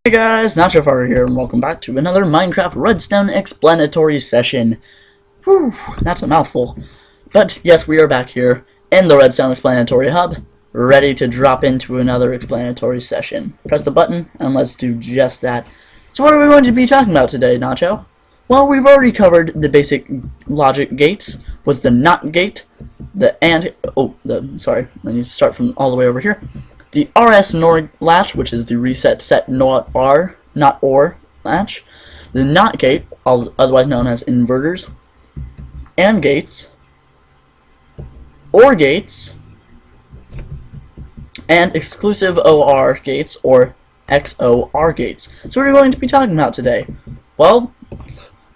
Hey guys, Nacho here, and welcome back to another Minecraft Redstone Explanatory session. Whew, that's a mouthful. But yes, we are back here in the Redstone Explanatory Hub, ready to drop into another explanatory session. Press the button, and let's do just that. So what are we going to be talking about today, Nacho? Well, we've already covered the basic logic gates with the NOT gate, let me start from all the way over here. The RS NOR latch, which is the reset set not OR latch. The NOT gate, otherwise known as inverters. AND gates. OR gates. And exclusive OR gates, or XOR gates. So what are we going to be talking about today? Well,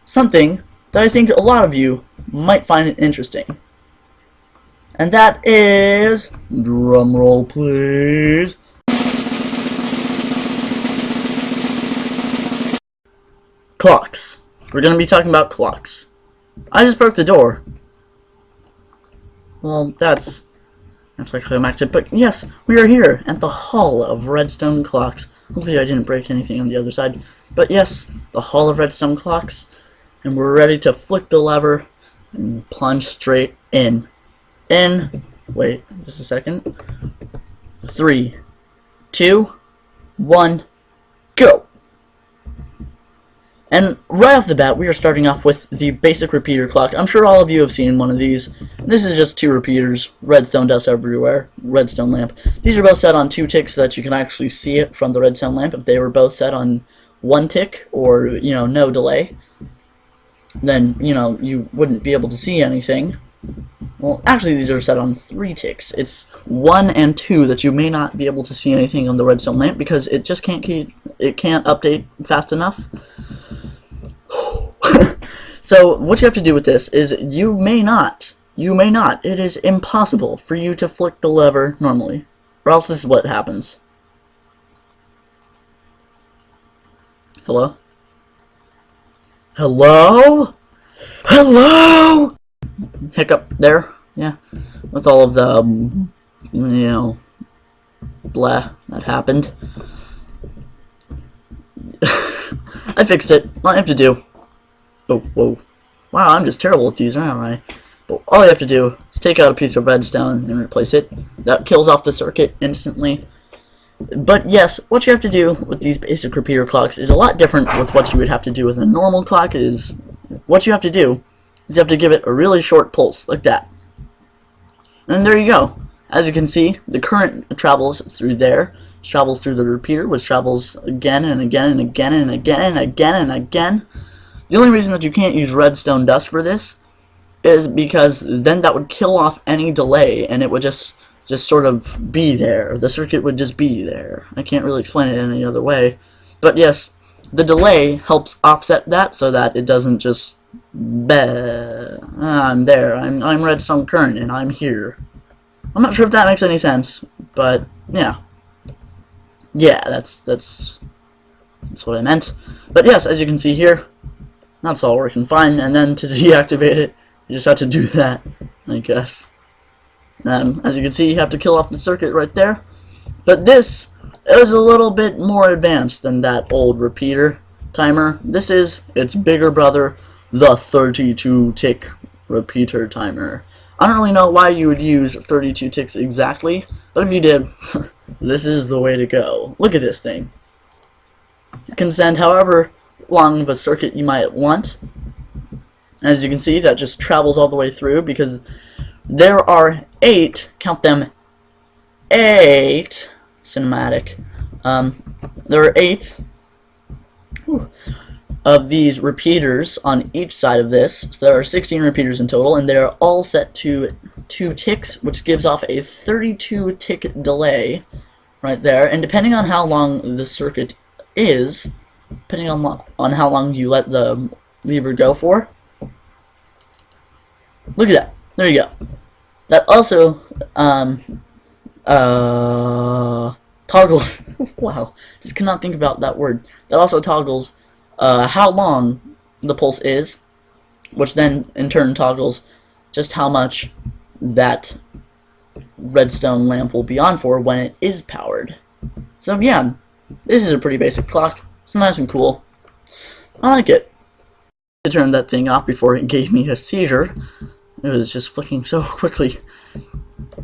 something that I think a lot of you might find interesting. And that is, drumroll please, clocks. We're going to be talking about clocks. I just broke the door. Well, that's like climactic, but yes, we are here at the Hall of Redstone Clocks. Hopefully I didn't break anything on the other side. But yes, the Hall of Redstone Clocks, and we're ready to flick the lever and plunge straight in. Wait, just a second. 3, 2, 1, go! And right off the bat, we are starting off with the basic repeater clock. I'm sure all of you have seen one of these. This is just 2 repeaters, redstone dust everywhere, redstone lamp. These are both set on 2 ticks so that you can actually see it from the redstone lamp. If they were both set on 1 tick, or, no delay, then, you wouldn't be able to see anything. Well, actually, these are set on 3 ticks. It's 1 and 2 that you may not be able to see anything on the redstone lamp because it just can't update fast enough. So what you have to do with this is you may not, it is impossible for you to flick the lever normally, or else this is what happens. Hello? Hello? Hello? Hiccup there, yeah, with all of the, blah that happened. I fixed it. All I have to do, oh, whoa, wow, I'm just terrible at these, aren't I? But all you have to do is take out a piece of redstone and replace it. That kills off the circuit instantly. But yes, what you have to do with these basic repeater clocks is a lot different with what you would have to do with a normal clock. What you have to do is you have to give it a really short pulse, like that. And there you go. As you can see, the current travels through there, travels through the repeater, which travels again and again and again and again and again and again. The only reason that you can't use redstone dust for this is because then that would kill off any delay, and it would just sort of be there. The circuit would just be there. I can't really explain it any other way. But yes, the delay helps offset that so that it doesn't just I'm there. I'm redstone current and I'm here. I'm not sure if that makes any sense, but yeah. Yeah, that's what I meant. But yes, as you can see here, that's all working fine, and then to deactivate it, you just have to do that, I guess. As you can see, you have to kill off the circuit right there. But this is a little bit more advanced than that old repeater timer. This is its bigger brother, the 32 tick repeater timer. I don't really know why you would use 32 ticks exactly, but if you did, this is the way to go. Look at this thing. You can send however long of a circuit you might want. As you can see, that just travels all the way through because there are 8, count them, 8 cinematic. There are 8 of these repeaters on each side of this, so there are 16 repeaters in total, and they are all set to 2 ticks, which gives off a 32 tick delay right there. And depending on how long the circuit is, depending on how long you let the lever go for, look at that, there you go. That also toggles wow, just cannot think about that word. That also toggles how long the pulse is, which then in turn toggles just how much that redstone lamp will be on for when it is powered. So yeah, This is a pretty basic clock. It's nice and cool. I like it. I turned that thing off before it gave me a seizure. It was just flicking so quickly.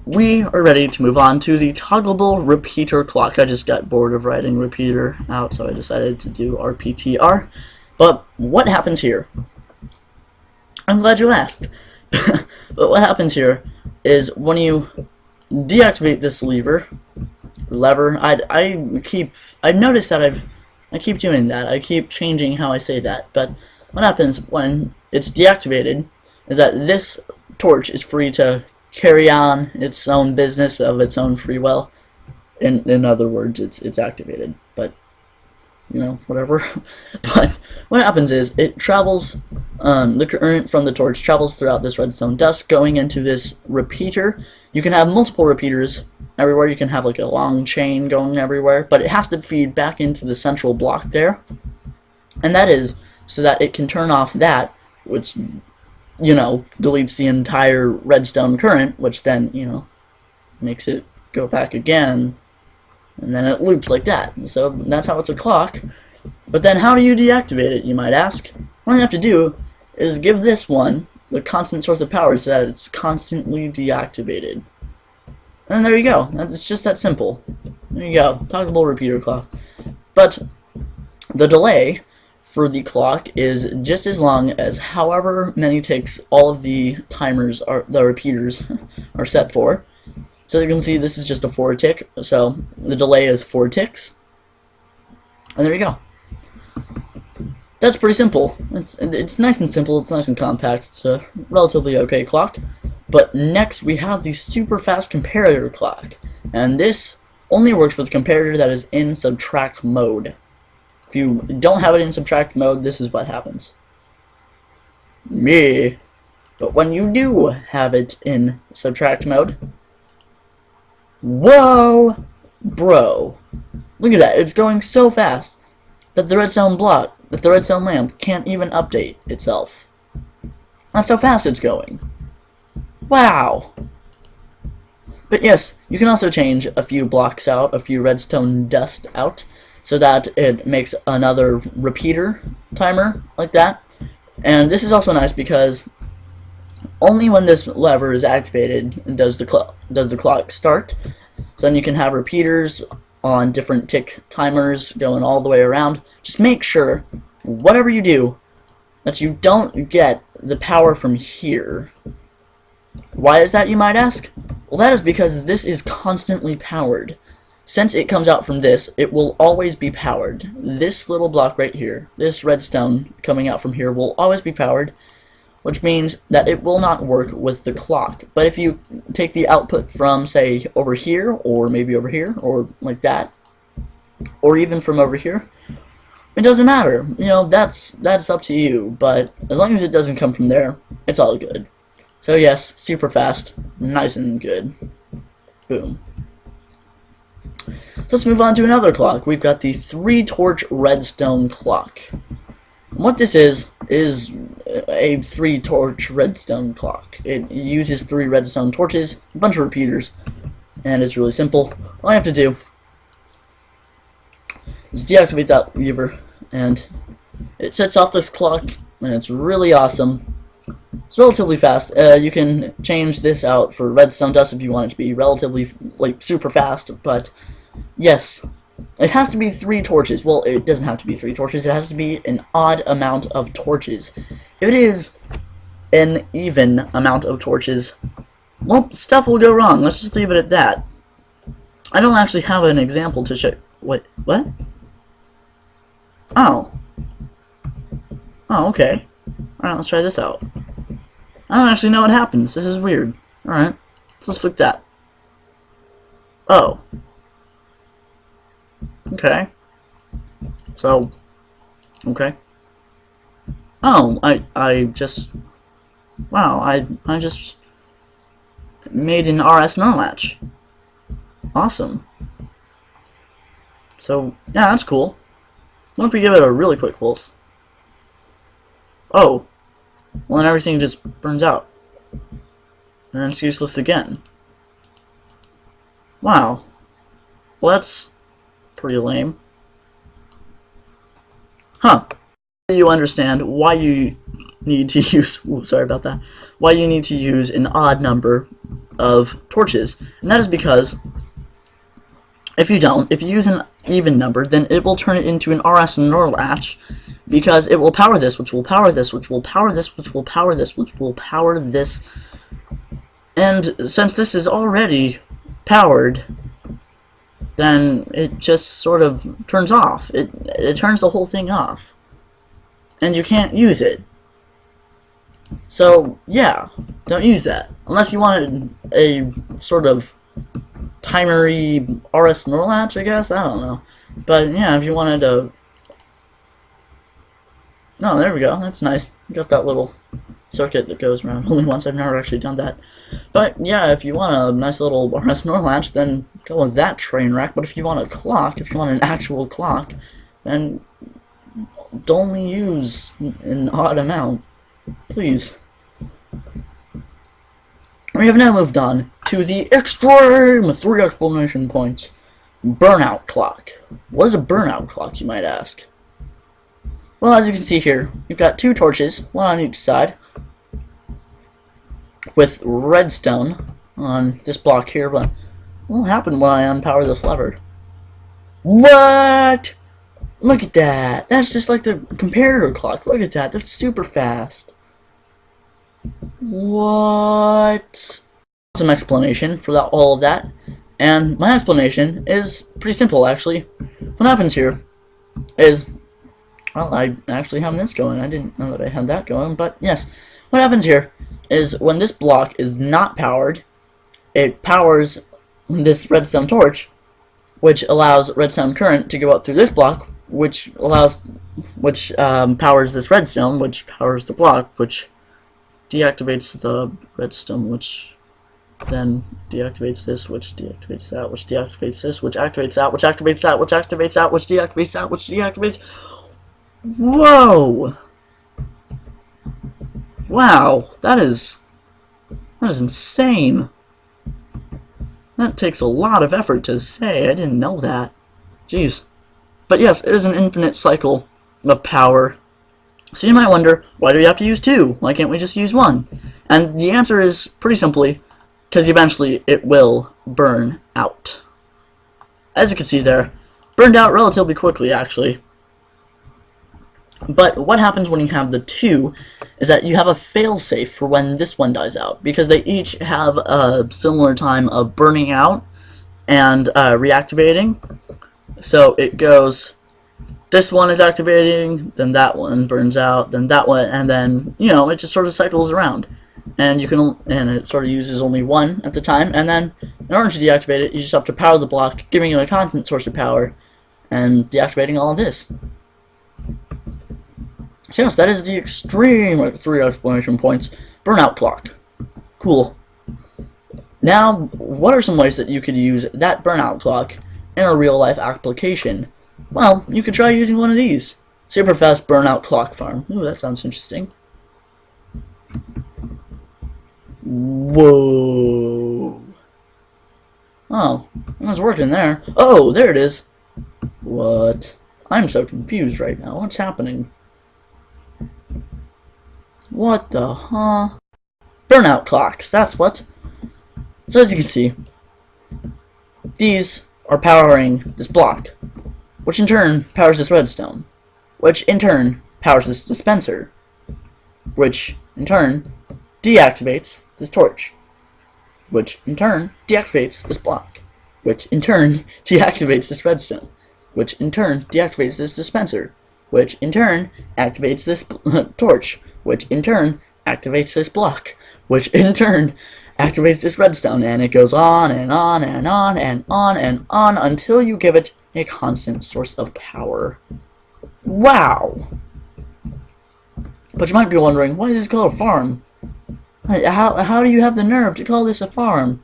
We are ready to move on to the toggleable repeater clock. I just got bored of writing repeater out, so I decided to do RPTR. But what happens here? I'm glad you asked. But what happens here is when you deactivate this lever, I've noticed that I keep doing that. I keep changing how I say that. But what happens when it's deactivated is that this torch is free to carry on its own business of its own free will. In other words, it's activated. But you know, whatever. But what happens is it travels, the current from the torch travels throughout this redstone dust going into this repeater. You can have multiple repeaters everywhere. You can have like a long chain going everywhere, but it has to feed back into the central block there. And that is so that it can turn off that, which, you know, deletes the entire redstone current, which then, you know, makes it go back again. And then it loops like that. So that's how it's a clock. But then how do you deactivate it, you might ask? What you have to do is give this one the constant source of power so that it's constantly deactivated. And there you go. It's just that simple. There you go. Toggleable repeater clock. But the delay for the clock is just as long as however many ticks all of the timers are, the repeaters are set for. So you can see this is just a 4 tick, so the delay is 4 ticks. And there you go. That's pretty simple. It's nice and simple, it's nice and compact, it's a relatively okay clock. But next we have the super fast comparator clock. And this only works with a comparator that is in subtract mode. If you don't have it in subtract mode, this is what happens. Meh. But when you do have it in subtract mode, whoa, bro! Look at that. It's going so fast that the redstone lamp can't even update itself. That's how fast it's going. Wow! But yes, you can also change a few blocks out, a few redstone dust out, so that it makes another repeater timer like that. And this is also nice because only when this lever is activated does the clock start. So then you can have repeaters on different tick timers going all the way around. Just make sure, whatever you do, that you don't get the power from here. Why is that, you might ask? Well, that is because this is constantly powered. Since it comes out from this, it will always be powered. This little block right here, this redstone coming out from here, will always be powered, which means that it will not work with the clock. But if you take the output from, say, over here, or maybe over here, or like that, or even from over here, it doesn't matter. You know, that's up to you, but as long as it doesn't come from there, it's all good. So yes, super fast, nice and good. Boom. So let's move on to another clock. We've got the 3-torch redstone clock. What this is a 3-torch redstone clock. It uses 3 redstone torches, a bunch of repeaters, and it's really simple. All I have to do is deactivate that lever, and it sets off this clock, and it's really awesome. It's relatively fast. You can change this out for redstone dust if you want it to be relatively, like, super fast, but yes, it has to be 3 torches. Well, it doesn't have to be 3 torches. It has to be an odd amount of torches. If it is an even amount of torches, well, stuff will go wrong. Let's just leave it at that. I don't actually have an example to show. What? Oh. Oh, okay. Alright, let's try this out. I don't actually know what happens. This is weird. Alright, so let's click that. Oh. Okay. So, okay. Oh, I just, wow, I just made an RS NOR latch. Awesome. So, yeah, that's cool. What if we give it a really quick pulse? Oh. Well, then everything just burns out. And then it's useless again. Wow. Well, that's pretty lame. Huh. You understand why you need to use, ooh, sorry about that, why you need to use an odd number of torches. And that is because if you use an even number, then it will turn it into an RS NOR latch, because it will power this, which will power this, which will power this, which will power this, which will power this. And since this is already powered, then it just sort of turns off. It turns the whole thing off. And you can't use it. So, yeah, don't use that. Unless you wanted a sort of timery RS NOR latch, I guess? I don't know. But, yeah, if you wanted a... Oh, there we go. That's nice. Got that little circuit that goes around only once. I've never actually done that. But, yeah, if you want a nice little RS NOR latch, then go with that train wreck. But if you want a clock, if you want an actual clock, then only use an odd amount. Please. We have now moved on to the extreme 3 explanation points. Burnout clock. What is a burnout clock, you might ask? Well, as you can see here, you've got 2 torches, one on each side, with redstone on this block here, but what will happen when I unpower this lever? What? Look at that. That's just like the comparator clock. Look at that. That's super fast. What? Some explanation for that, all of that. And my explanation is pretty simple, actually. What happens here is, well, I actually have this going. I didn't know that I had that going, but yes. What happens here is when this block is not powered, it powers this redstone torch, which allows redstone current to go up through this block, which powers this redstone, which powers the block, which deactivates the redstone, which then deactivates this, which deactivates that, which deactivates this, which activates that, which activates that, which activates that, which deactivates that, which deactivates. Whoa! Wow, that is insane. That takes a lot of effort to say. I didn't know that. Jeez. But yes, it is an infinite cycle of power. So you might wonder, why do we have to use 2? Why can't we just use 1? And the answer is pretty simply, because eventually it will burn out. As you can see there, burned out relatively quickly, actually. But what happens when you have the 2 is that you have a failsafe for when this one dies out, because they each have a similar time of burning out and reactivating. So it goes, this one is activating, then that one burns out, then that one, and then, you know, it just sort of cycles around. And you can, and it sort of uses only 1 at the time, and then in order to deactivate it, you just have to power the block, giving it a constant source of power, and deactivating all of this. So yes, that is the extreme 3 explanation points burnout clock. Cool. Now, what are some ways that you could use that burnout clock in a real-life application? Well, you could try using one of these. Super fast burnout clock farm. Ooh, that sounds interesting. Whoa. Oh, it was working there. Oh, there it is. What? I'm so confused right now. What's happening? What the huh? Burnout clocks, that's what. So as you can see, these are powering this block, which in turn powers this redstone, which in turn powers this dispenser, which in turn deactivates this torch, which in turn deactivates this block, which in turn deactivates this redstone, which in turn deactivates this dispenser, which in turn activates this torch, which in turn activates this block, which in turn activates this redstone, and it goes on and on and on and on and on until you give it a constant source of power. Wow! But you might be wondering, why is this called a farm? How do you have the nerve to call this a farm?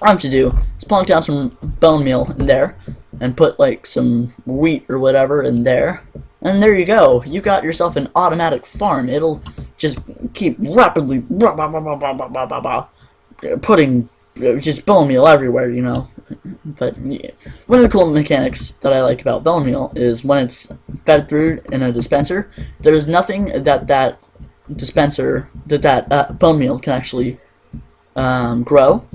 All I have to do is plunk down some bone meal in there, and put like some wheat or whatever in there, and there you go. You got yourself an automatic farm. It'll just keep rapidly putting just bone meal everywhere, you know. But yeah. One of the cool mechanics that I like about bone meal is when it's fed through in a dispenser, if there's nothing that dispenser, that bone meal can actually grow,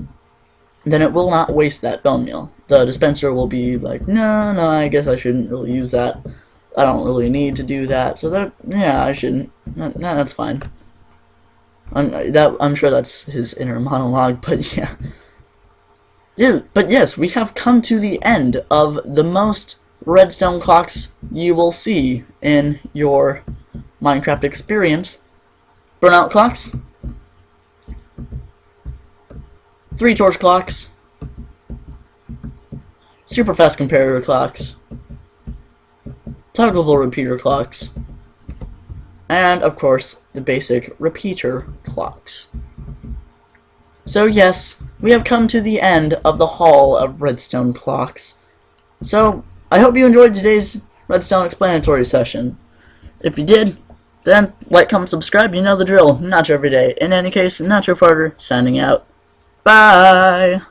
then it will not waste that bone meal. The dispenser will be like, no, I guess I shouldn't really use that. I don't really need to do that. So that, yeah, I shouldn't. That's fine. I'm sure that's his inner monologue, but yeah. Yeah, but yes, we have come to the end of the most redstone clocks you will see in your Minecraft experience. Burnout clocks, 3 torch clocks, super fast comparator clocks, toggleable repeater clocks, and of course the basic repeater clocks. So yes, we have come to the end of the Hall of Redstone Clocks. So I hope you enjoyed today's Redstone Explanatory session. If you did, then like, comment, subscribe, you know the drill. Not every day. In any case, Not Your Farter, signing out. Bye!